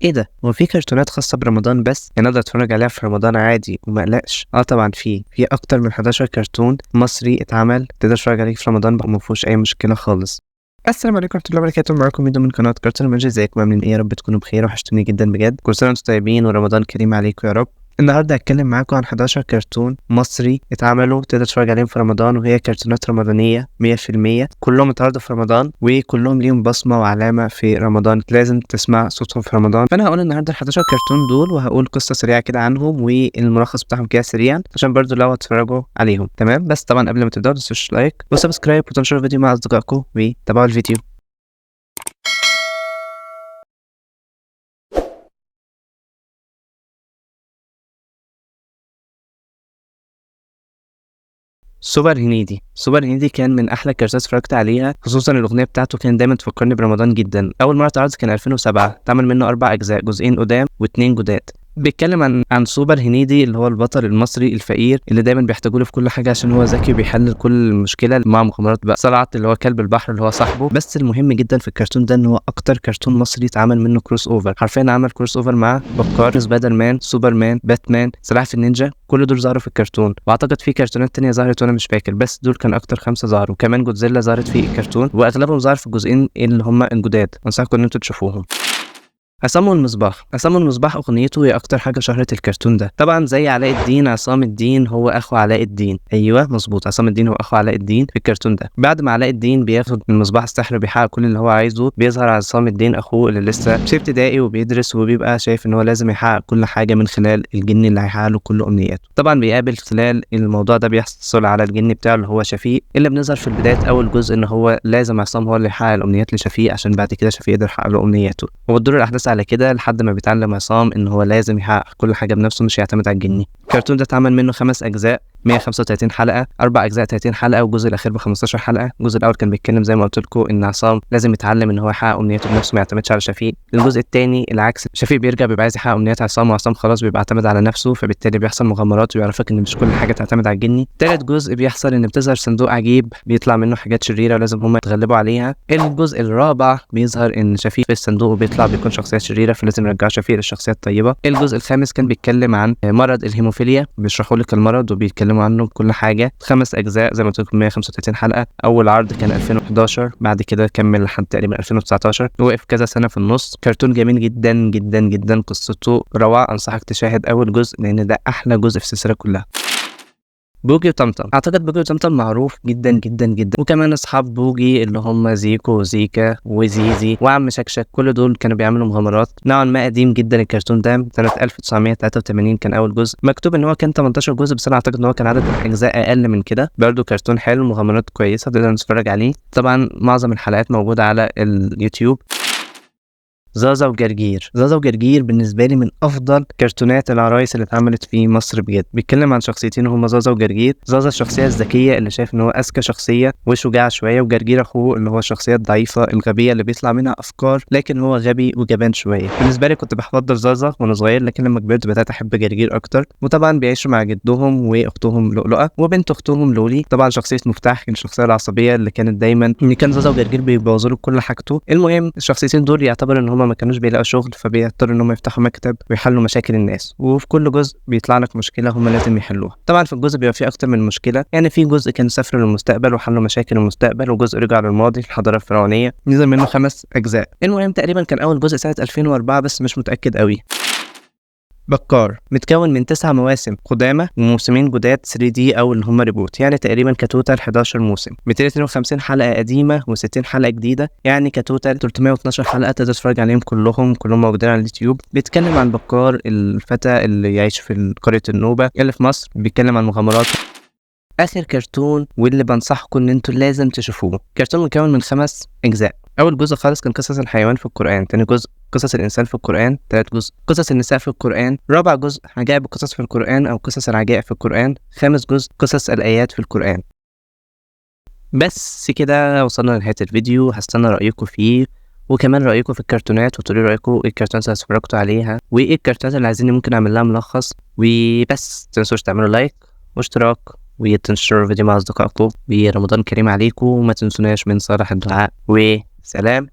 ايه ده؟ هو في كرتونات خاصة برمضان بس؟ يعني اقدر اتفرج عليها في رمضان عادي وما اقلقش؟ طبعا في اكتر من 11 كرتون مصري اتعمل تقدر تتفرج عليه في رمضان ما فيهوش اي مشكلة خالص. السلام عليكم ورحمة الله وبركاته، معاكم ميدو من قناة كرتون ماجيك. ازيكم عاملين ايه؟ يا رب تكونوا بخير، وحشتوني جدا بجد. كل سنة وانتم طيبين ورمضان كريم عليكم يا رب. النهارده هتكلم معاكم عن 11 كرتون مصري اتعملوا تقدر تتفرج عليهم في رمضان، وهي كرتونات رمضانية 100%. كلهم اتعرضوا في رمضان وكلهم ليهم بصمة وعلامة في رمضان، لازم تسمع صوتهم في رمضان. فانا هقول النهارده ال 11 كرتون دول، وهقول قصة سريعة كده عنهم والملخص بتاعهم كده سريعا عشان برضو لو هتتفرجوا عليهم. تمام؟ بس طبعا قبل ما تبداوا ما تنسوش لايك وسبسكرايب وتنشروا الفيديو مع اصدقائكم وتابعوا الفيديو. سوبر هنيدي كان من احلى الكرتونات اتفرجت عليها، خصوصا الاغنيه بتاعته كان دايما تفكرني برمضان جدا. اول مره اتعرض كان 2007، اتعمل منه 4 اجزاء، جزئين قدام و2 جداد. بيتكلم عن سوبر هنيدي اللي هو البطل المصري الفقير اللي دايما بيحتاجوا له في كل حاجه عشان هو ذكي وبيحل كل مشكله مع مغامرات بقى صلعت اللي هو كلب البحر اللي هو صاحبه. بس المهم جدا في الكرتون ده ان هو اكتر كرتون مصري اتعمل منه كروس اوفر، حرفيا عمل كروس اوفر مع بكار، سبايدر مان، سوبرمان، باتمان، سلاحف النينجا، كل دول ظهروا في الكرتون. واعتقد في كرتونات تانية ظهرت وانا مش فاكر، بس دول كان اكتر 5 ظهروا. كمان جودزيلا ظهرت في الكرتون واغلبهم ظهر في الجزئين اللي هم الجداد، انصحكم ان انتوا تشوفوهم. عصام والمصباح اغنيته هي اكتر حاجه شهرت الكرتون ده. طبعا زي علاء الدين، عصام الدين هو اخو علاء الدين. ايوه مظبوط، عصام الدين هو اخو علاء الدين في الكرتون ده. بعد ما علاء الدين بياخد من مصباح السحر وبيحقق كل اللي هو عايزه، بيظهر عصام الدين اخوه اللي لسه في ابتدائي وبيدرس، وبيبقى شايف ان هو لازم يحقق كل حاجه من خلال الجن اللي هيحقق له كل امنياته. طبعا بيقابل خلال الموضوع ده بيحصل على الجن بتاعه اللي هو شفيق، اللي بنظهر في بدايه اول جزء ان هو لازم عصام هو اللي يحقق الامنيات لشفيق عشان بعد كده شفيق يقدر يحقق له امنياته. وبتدور الاحداث على كده لحد ما بيتعلم عصام ان هو لازم يحقق كل حاجه بنفسه، مش يعتمد على الجني. الكرتون ده اتعمل منه 5 اجزاء، 135 حلقه، 4 اجزاء 30 حلقه، والجزء الاخير ب 15 حلقه. الجزء الاول كان بيتكلم زي ما قلت لكم ان عصام لازم يتعلم ان هو يحقق امنيته بنفسه، ما يعتمدش على شفيق. الجزء الثاني العكس، شفيق بيرجع بيبقى عايز يحقق امنيات عصام، وعصام خلاص بيبقى اعتمد على نفسه، فبالتالي بيحصل مغامرات ويعرفك ان مش كل حاجه تعتمد على الجني. ثالث جزء بيحصل ان بتظهر صندوق عجيب بيطلع منه حاجات شريره ولازم هم يتغلبوا عليها. الجزء الرابع بيظهر ان شفيق في الصندوق وبيطلع بيكون شخصيه شريره، فلازم يرجعوا شفيق للشخصيه الطيبه. الجزء الخامس كان بيتكلم عن مرض الهيموفيليا، بيشرحوا لك المرض وبيتكلموا عنه بكل حاجه. 5 اجزاء زي ما قلت لكم، 135 حلقه. اول عرض كان 2011، بعد كده كمل لحد تقريبا 2019، وقف كذا سنه في النص. كرتون جميل جدا جدا جدا، قصته روعه، انصحك تشاهد اول جزء لان ده احلى جزء في السلسله كلها. بوجي وطمطم، اعتقد بوجي وطمطم معروف جدا جدا جدا، وكمان اصحاب بوجي اللي هم زيكو وزيكا وزيزي وعم شكشك، كل دول كانوا بيعملوا مغامرات. نوعا ما قديم جدا الكرتون ده، سنه 1983 كان اول جزء. مكتوب ان هو كان 18 جزء، بس انا اعتقد ان هو كان عدد الاجزاء اقل من كده. برضه كرتون حلو، مغامرات كويسه، تقدر نتفرج عليه. طبعا معظم الحلقات موجوده على اليوتيوب. زازا وجرجير بالنسبه لي من افضل كرتونات العرايس اللي اتعملت في مصر بجد. بيتكلم عن شخصيتين هما زازا وجرجير. زازا الشخصيه الذكيه اللي شايف ان هو اذكى شخصيه وشجاع شويه، وجرجير اخوه اللي هو الشخصيه الضعيفه الغبيه اللي بيطلع منها افكار لكن هو غبي وجبان شويه. بالنسبه لي كنت بفضل زازا وانا صغير، لكن لما كبرت بدات احب جرجير اكتر. وطبعا بيعيشوا مع جدهم واختهم لؤلؤه وبنت اختهم لولي. طبعا شخصيه مفتاح كان الشخصيه العصبيه اللي كانت دايما ان كان زازا وجرجير بيبوظوا له كل حاجته. المهم الشخصيتين دول يعتبر ان هما ما كانوش بيلاقوا شغل، فبيضطروا ان هم يفتحوا مكتب ويحلوا مشاكل الناس، وفي كل جزء بيطلع لك مشكله هم لازم يحلوها. طبعا في الجزء بيبقى فيه اكتر من مشكله، يعني في جزء كان سافروا للمستقبل وحلوا مشاكل المستقبل، وجزء رجع للماضي الحضاره الفرعونيه، نزل منه 5 اجزاء. المهم تقريبا كان اول جزء سنه 2004، بس مش متاكد قوي. بكار متكون من 9 مواسم قدامى وموسمين جداد 3D او اللي هم ريبوت، يعني تقريبا كتوتال 11 موسم، 252 حلقه قديمه و60 حلقه جديده، يعني كتوتال 312 حلقه تقدر تتفرج عليهم كلهم موجودين على اليوتيوب. بيتكلم عن بكار الفتى اللي يعيش في قريه النوبه اللي في مصر، بيتكلم عن مغامرات. اخر كرتون واللي بنصحكم ان انتوا لازم تشوفوه، كرتون مكون من 5 اجزاء. اول جزء خالص كان قصص الحيوان في القرآن، تاني جزء قصص الانسان في القرآن، تالت جزء قصص النساء في القرآن، رابع جزء عجائب القصص في القرآن او قصص العجائب في القرآن، خامس جزء قصص الايات في القرآن. بس كده وصلنا لنهاية الفيديو، هستنى رأيكم فيه، وكمان رأيكم في الكرتونات، وتقولوا رأيكم ايه الكرتونات اللي اتفرجتوا عليها وايه الكرتونات اللي عايزيني ممكن اعمل لها ملخص. وبس متنسوش تعملوا لايك واشتراك وتنشروا الفيديو مع اصدقائكم. ورمضان كريم عليكم، وما تنسوناش من صالح الدعاء، وسلام.